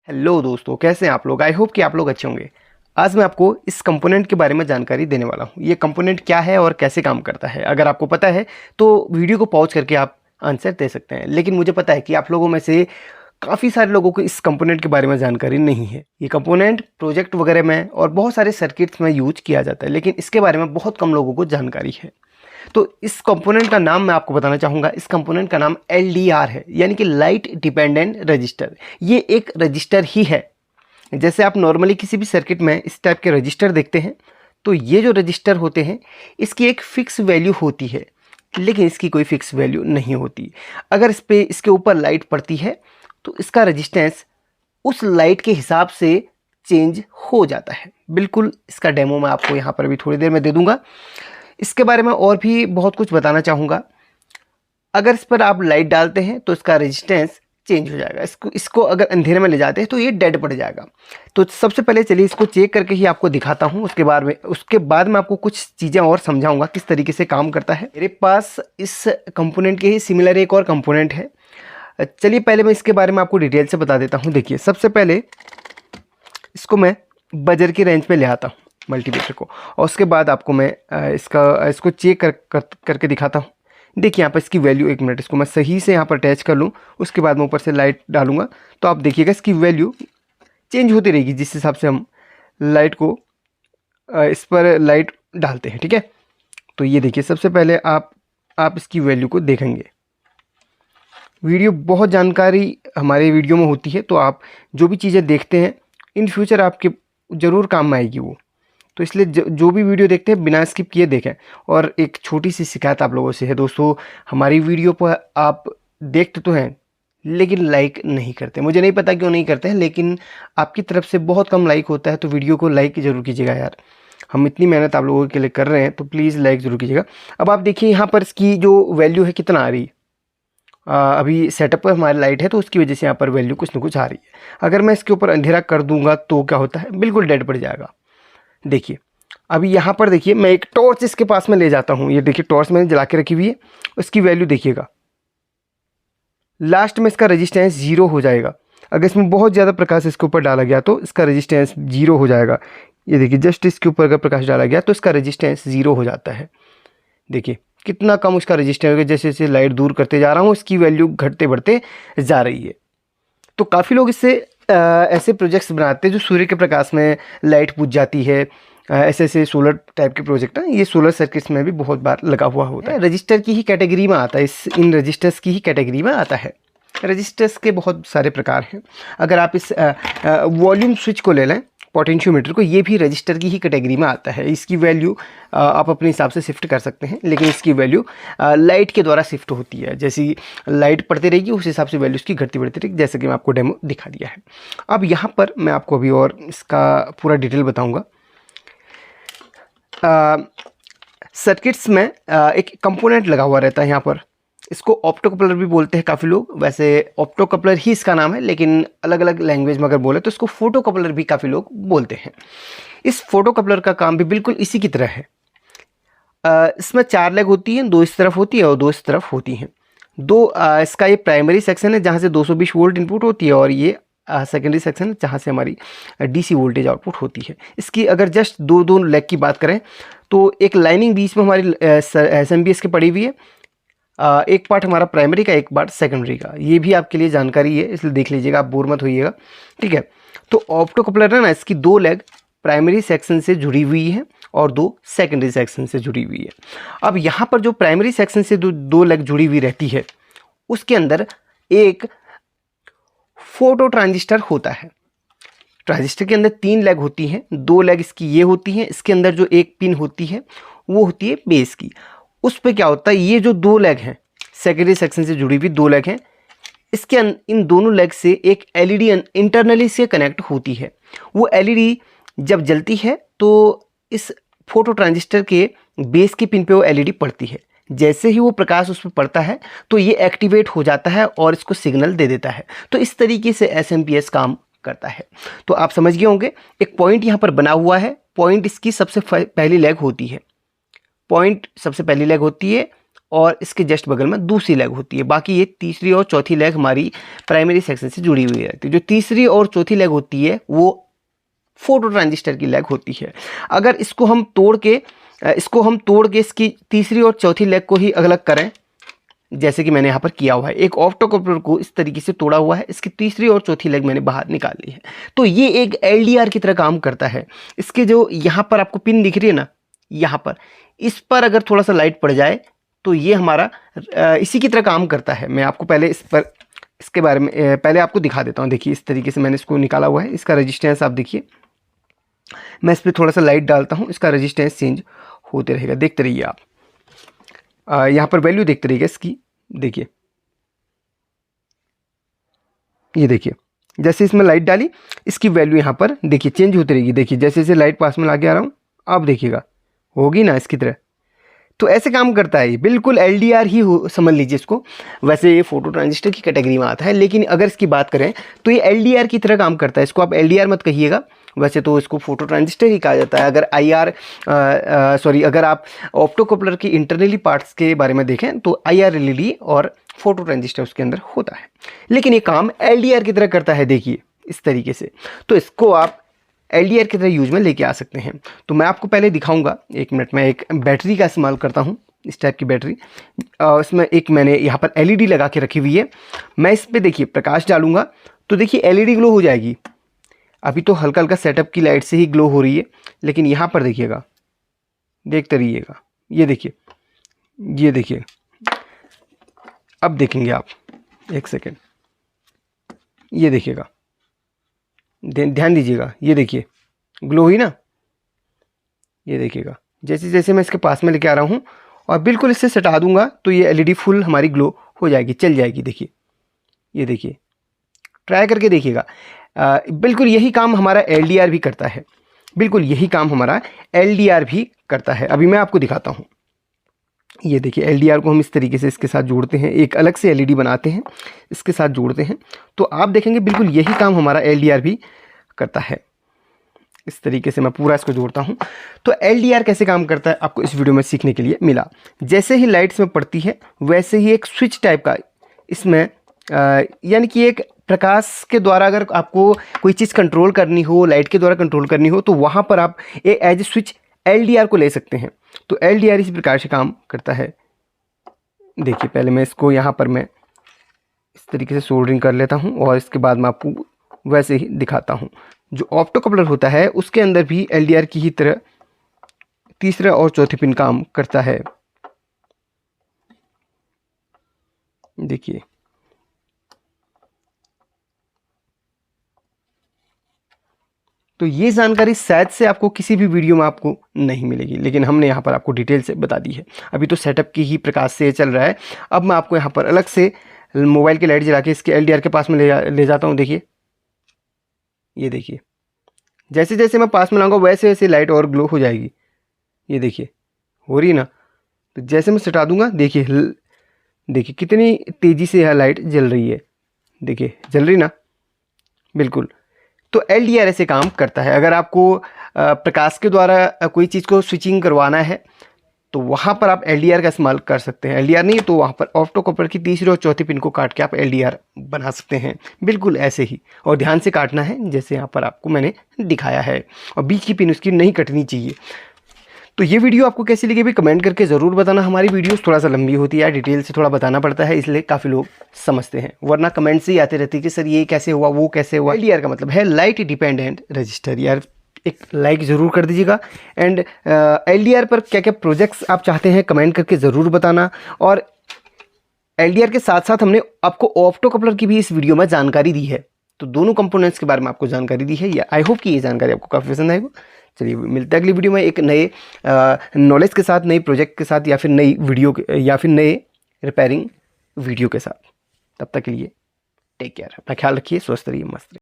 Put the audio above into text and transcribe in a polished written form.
Hello दोस्तों, कैसे हैं आप लोग। आई होप कि आप लोग अच्छे होंगे। आज मैं आपको इस कंपोनेंट के बारे में जानकारी देने वाला हूँ। ये कंपोनेंट क्या है और कैसे काम करता है। अगर आपको पता है तो वीडियो को पॉज करके आप आंसर दे सकते हैं, लेकिन मुझे पता है कि आप लोगों में से काफ़ी सारे लोगों को इस कंपोनेंट के बारे में जानकारी नहीं है। ये कंपोनेंट प्रोजेक्ट वगैरह में और बहुत सारे सर्किट्स में यूज किया जाता है, लेकिन इसके बारे में बहुत कम लोगों को जानकारी है। तो इस कंपोनेंट का नाम मैं आपको बताना चाहूँगा। इस कंपोनेंट का नाम LDR है, यानी कि लाइट डिपेंडेंट रजिस्टर। ये एक रजिस्टर ही है। जैसे आप नॉर्मली किसी भी सर्किट में इस टाइप के रजिस्टर देखते हैं, तो ये जो रजिस्टर होते हैं इसकी एक फिक्स वैल्यू होती है, लेकिन इसकी कोई फिक्स वैल्यू नहीं होती। अगर इसके ऊपर लाइट पड़ती है तो इसका रजिस्टेंस उस लाइट के हिसाब से चेंज हो जाता है। बिल्कुल इसका डेमो मैं आपको यहाँ पर भी थोड़ी देर में दे दूँगा। इसके बारे में और भी बहुत कुछ बताना चाहूँगा। अगर इस पर आप लाइट डालते हैं तो इसका रेजिस्टेंस चेंज हो जाएगा। इसको अगर अंधेरे में ले जाते हैं तो ये डेड पड़ जाएगा। तो सबसे पहले चलिए इसको चेक करके ही आपको दिखाता हूँ। उसके बाद मैं आपको कुछ चीज़ें और समझाऊंगा किस तरीके से काम करता है। मेरे पास इस कंपोनेंट के ही सिमिलर एक और कंपोनेंट है। चलिए पहले मैं इसके बारे में आपको डिटेल से बता देता हूँ। देखिए, सबसे पहले इसको मैं बजर की रेंज पे ले आता हूँ, मल्टीमीटर को, और उसके बाद आपको मैं इसको चेक करके दिखाता हूँ। देखिए यहाँ पर इसकी वैल्यू, एक मिनट, इसको मैं सही से यहाँ पर अटैच कर लूँ, उसके बाद मैं ऊपर से लाइट डालूंगा तो आप देखिएगा इसकी वैल्यू चेंज होती रहेगी जिस हिसाब से हम लाइट को इस पर लाइट डालते हैं। ठीक है, तो ये देखिए, सबसे पहले आप इसकी वैल्यू को देखेंगे। वीडियो बहुत जानकारी हमारे वीडियो में होती है, तो आप जो भी चीज़ें देखते हैं इन फ्यूचर आपके ज़रूर काम में आएगी वो। तो इसलिए जो भी वीडियो देखते हैं बिना स्किप किए देखें। और एक छोटी सी शिकायत आप लोगों से है दोस्तों, हमारी वीडियो पर आप देखते तो हैं लेकिन लाइक नहीं करते। मुझे नहीं पता क्यों नहीं करते हैं, लेकिन आपकी तरफ से बहुत कम लाइक होता है। तो वीडियो को लाइक ज़रूर कीजिएगा यार, हम इतनी मेहनत आप लोगों के लिए कर रहे हैं, तो प्लीज़ लाइक ज़रूर कीजिएगा। अब आप देखिए यहाँ पर इसकी जो वैल्यू है कितना आ रही है। अभी सेटअप पर हमारी लाइट है तो उसकी वजह से यहाँ पर वैल्यू कुछ ना कुछ आ रही है। अगर मैं इसके ऊपर अंधेरा कर दूंगा तो क्या होता है, बिल्कुल डेड पड़ जाएगा। देखिए अभी यहाँ पर देखिए, मैं एक टॉर्च इसके पास में ले जाता हूँ। ये देखिए टॉर्च मैंने जला के रखी हुई है, उसकी वैल्यू देखिएगा, लास्ट में इसका रेजिस्टेंस 0 हो जाएगा। अगर इसमें बहुत ज़्यादा प्रकाश इसके ऊपर डाला गया तो इसका रेजिस्टेंस 0 हो जाएगा। ये देखिए, जस्ट इसके ऊपर अगर प्रकाश डाला गया तो इसका रेजिस्टेंस 0 हो जाता है। देखिए कितना कम उसका रेजिस्टेंस हो गया। जैसे जैसे लाइट दूर करते जा रहा हूँ इसकी वैल्यू घटते बढ़ते जा रही है। तो काफ़ी लोग इससे ऐसे प्रोजेक्ट्स बनाते हैं जो सूर्य के प्रकाश में लाइट बुझ जाती है। ऐसे ऐसे सोलर टाइप के प्रोजेक्ट हैं, ये सोलर सर्किट्स में भी बहुत बार लगा हुआ होता है। रजिस्टर की ही कैटेगरी में आता है, इन रजिस्टर्स की ही कैटेगरी में आता है। रजिस्टर्स के बहुत सारे प्रकार हैं। अगर आप इस वॉल्यूम स्विच को ले लें, पोटेंशियोमीटर को, ये भी रजिस्टर की ही कैटेगरी में आता है। इसकी वैल्यू आप अपने हिसाब से शिफ्ट कर सकते हैं, लेकिन इसकी वैल्यू लाइट के द्वारा शिफ्ट होती है। जैसी लाइट पड़ती रहेगी उस हिसाब से वैल्यू इसकी घटती बढ़ती रहेगी, जैसे कि मैं आपको डेमो दिखा दिया है। अब यहाँ पर मैं आपको अभी और इसका पूरा डिटेल बताऊँगा। सर्किट्स में एक कंपोनेंट लगा हुआ रहता है यहाँ पर, इसको ऑप्टोकपलर भी बोलते हैं काफ़ी लोग। वैसे ऑप्टोकपलर ही इसका नाम है, लेकिन अलग अलग लैंग्वेज में अगर बोले तो इसको फोटोकपलर भी काफ़ी लोग बोलते हैं। इस फोटोकपलर का काम भी बिल्कुल इसी की तरह है। इसमें 4 लेग होती हैं, 2 इस तरफ होती है और 2 इस तरफ होती हैं। इसका ये प्राइमरी सेक्शन है जहाँ से 220 वोल्ट इनपुट होती है, और ये सेकेंडरी सेक्शन है जहाँ से हमारी DC वोल्टेज आउटपुट होती है। इसकी अगर जस्ट दो लेग की बात करें तो एक लाइनिंग बीच में हमारी SMPS की पड़ी हुई है। एक पार्ट हमारा प्राइमरी का, एक पार्ट सेकेंडरी का। ये भी आपके लिए जानकारी है, इसलिए देख लीजिएगा, आप बोर मत होइएगा। ठीक है, तो ऑप्टोकपलर है ना, इसकी 2 लेग प्राइमरी सेक्शन से जुड़ी हुई है और 2 सेकेंडरी सेक्शन से जुड़ी हुई है। अब यहाँ पर जो प्राइमरी सेक्शन से दो लेग जुड़ी हुई रहती है, उसके अंदर एक फोटो ट्रांजिस्टर होता है। ट्रांजिस्टर के अंदर 3 लेग होती हैं, 2 लेग इसकी ये होती हैं। इसके अंदर जो एक पिन होती है वो होती है बेस की। उस पे क्या होता है, ये जो 2 लेग हैं, सेकेंडरी सेक्शन से जुड़ी हुई 2 लेग हैं, इसके इन दोनों लेग से एक LED इंटरनली से कनेक्ट होती है। वो LED जब जलती है तो इस फोटो ट्रांजिस्टर के बेस के पिन पे वो LED पड़ती है। जैसे ही वो प्रकाश उस पर पड़ता है तो ये एक्टिवेट हो जाता है और इसको सिग्नल दे देता है। तो इस तरीके से SMPS काम करता है। तो आप समझ गए होंगे, एक पॉइंट यहाँ पर बना हुआ है। पॉइंट इसकी सबसे पहली लेग होती है, पॉइंट सबसे पहली लेग होती है, और इसके जस्ट बगल में दूसरी लेग होती है। बाकी ये तीसरी और चौथी लेग हमारी प्राइमरी सेक्शन से जुड़ी हुई रहती है। जो तीसरी और चौथी लेग होती है वो फोटो ट्रांजिस्टर की लेग होती है। अगर इसको हम तोड़ के इसकी तीसरी और चौथी लेग को ही अलग करें, जैसे कि मैंने यहाँ पर किया हुआ है, एक ऑप्टोकपलर को इस तरीके से तोड़ा हुआ है, इसकी तीसरी और चौथी लेग मैंने बाहर निकाल ली है, तो ये एक LDR की तरह काम करता है। इसके जो यहाँ पर आपको पिन दिख रही है ना, यहाँ पर, इस पर अगर थोड़ा सा लाइट पड़ जाए तो ये हमारा इसी की तरह काम करता है। मैं आपको पहले इसके बारे में पहले आपको दिखा देता हूँ। देखिए इस तरीके से मैंने इसको निकाला हुआ है। इसका रजिस्टेंस आप देखिए, मैं इस पर थोड़ा सा लाइट डालता हूँ, इसका रजिस्टेंस चेंज होते रहेगा, देखते रहिए आप। यहाँ पर वैल्यू देखते रहिएगा इसकी। देखिए ये देखिए, जैसे इसमें लाइट डाली इसकी वैल्यू यहाँ पर देखिए चेंज होती रहेगी। देखिए जैसे जैसे लाइट पास में लाके आ रहा हूँ, आप देखिएगा होगी ना इसकी तरह। तो ऐसे काम करता है ये, बिल्कुल LDR ही हो, समझ लीजिए इसको। वैसे ये फोटो ट्रांजिस्टर की कैटेगरी में आता है, लेकिन अगर इसकी बात करें तो ये LDR की तरह काम करता है। इसको आप LDR मत कहिएगा, वैसे तो इसको फोटो ट्रांजिस्टर ही कहा जाता है। अगर आप ऑप्टोकपलर की इंटरनली पार्ट्स के बारे में देखें तो IR LED और फोटो ट्रांजिस्टर उसके अंदर होता है, लेकिन ये काम LDR की तरह करता है। देखिए इस तरीके से, तो इसको आप LDR की तरह यूज में लेके आ सकते हैं। तो मैं आपको पहले दिखाऊंगा, 1 मिनट में एक बैटरी का इस्तेमाल करता हूं, इस टाइप की बैटरी। इसमें एक मैंने यहाँ पर LED लगा के रखी हुई है। मैं इस पर देखिए प्रकाश डालूंगा तो देखिए LED ग्लो हो जाएगी। अभी तो हल्का हल्का सेटअप की लाइट से ही ग्लो हो रही है, लेकिन यहाँ पर देखिएगा, देखते रहिएगा। ये देखिए, ये देखिए, अब देखेंगे आप, 1 सेकेंड, ये देखिएगा, ध्यान दीजिएगा, ये देखिए ग्लो हुई ना। ये देखिएगा, जैसे जैसे मैं इसके पास में लेके आ रहा हूँ और बिल्कुल इससे सटा दूंगा तो ये LED फुल हमारी ग्लो हो जाएगी, चल जाएगी। देखिए, ये देखिए, ट्राई करके देखिएगा। बिल्कुल यही काम हमारा LDR भी करता है, बिल्कुल यही काम हमारा LDR भी करता है। अभी मैं आपको दिखाता हूँ। ये देखिए, LDR को हम इस तरीके से इसके साथ जोड़ते हैं, एक अलग से LED बनाते हैं, इसके साथ जोड़ते हैं, तो आप देखेंगे बिल्कुल यही काम हमारा LDR भी करता है। इस तरीके से मैं पूरा इसको जोड़ता हूँ। तो LDR कैसे काम करता है आपको इस वीडियो में सीखने के लिए मिला। जैसे ही लाइट्स में पड़ती है वैसे ही एक स्विच टाइप का इसमें, यानी कि एक प्रकाश के द्वारा अगर आपको कोई चीज़ कंट्रोल करनी हो, लाइट के द्वारा कंट्रोल करनी हो, तो वहाँ पर आप एज ए स्विच LDR को ले सकते हैं। तो LDR इसी प्रकार से काम करता है। देखिए पहले मैं इसको यहाँ पर मैं इस तरीके से सोल्डरिंग कर लेता हूँ और इसके बाद मैं आपको वैसे ही दिखाता हूँ। जो ऑप्टोकपलर होता है उसके अंदर भी LDR की ही तरह तीसरा और चौथी पिन काम करता है। देखिए, तो ये जानकारी शायद से आपको किसी भी वीडियो में आपको नहीं मिलेगी, लेकिन हमने यहाँ पर आपको डिटेल से बता दी है। अभी तो सेटअप की ही प्रकाश से चल रहा है। अब मैं आपको यहाँ पर अलग से मोबाइल की लाइट जला के इसके LDR के पास में ले जाता हूँ। देखिए, ये देखिए, जैसे जैसे मैं पास में लाऊंगा वैसे वैसे लाइट और ग्लो हो जाएगी। ये देखिए हो रही ना। तो जैसे मैं सटा दूंगा, देखिए देखिए कितनी तेज़ी से यह लाइट जल रही है। देखिए जल रही ना, बिल्कुल। तो LDR ऐसे काम करता है। अगर आपको प्रकाश के द्वारा कोई चीज़ को स्विचिंग करवाना है तो वहाँ पर आप LDR का इस्तेमाल कर सकते हैं। LDR नहीं तो वहाँ पर ऑप्टोकपलर की तीसरी और चौथी पिन को काट के आप LDR बना सकते हैं, बिल्कुल ऐसे ही। और ध्यान से काटना है जैसे यहाँ पर आपको मैंने दिखाया है, और बीच की पिन उसकी नहीं कटनी चाहिए। तो ये वीडियो आपको कैसी लगी भी कमेंट करके ज़रूर बताना। हमारी वीडियोस थोड़ा सा लंबी होती है, डिटेल से थोड़ा बताना पड़ता है, इसलिए काफ़ी लोग समझते हैं, वरना कमेंट से ही आते रहती है कि सर ये कैसे हुआ, वो कैसे हुआ। LDR का मतलब है लाइट डिपेंडेंट रजिस्टर। यार एक लाइक ज़रूर कर दीजिएगा। एंड LDR पर क्या क्या प्रोजेक्ट्स आप चाहते हैं कमेंट करके ज़रूर बताना। और LDR के साथ साथ हमने आपको ऑप्टोकपलर की भी इस वीडियो में जानकारी दी है, तो दोनों कंपोनेंट्स के बारे में आपको जानकारी दी है। या आई होप कि ये जानकारी आपको काफ़ी पसंद आएगी। चलिए मिलते हैं अगली वीडियो में एक नए नॉलेज के साथ, नए प्रोजेक्ट के साथ, या फिर नई वीडियो या फिर नए रिपेयरिंग वीडियो के साथ। तब तक के लिए टेक केयर, अपना ख्याल रखिए, स्वस्थ रहिए, मस्त रहिए।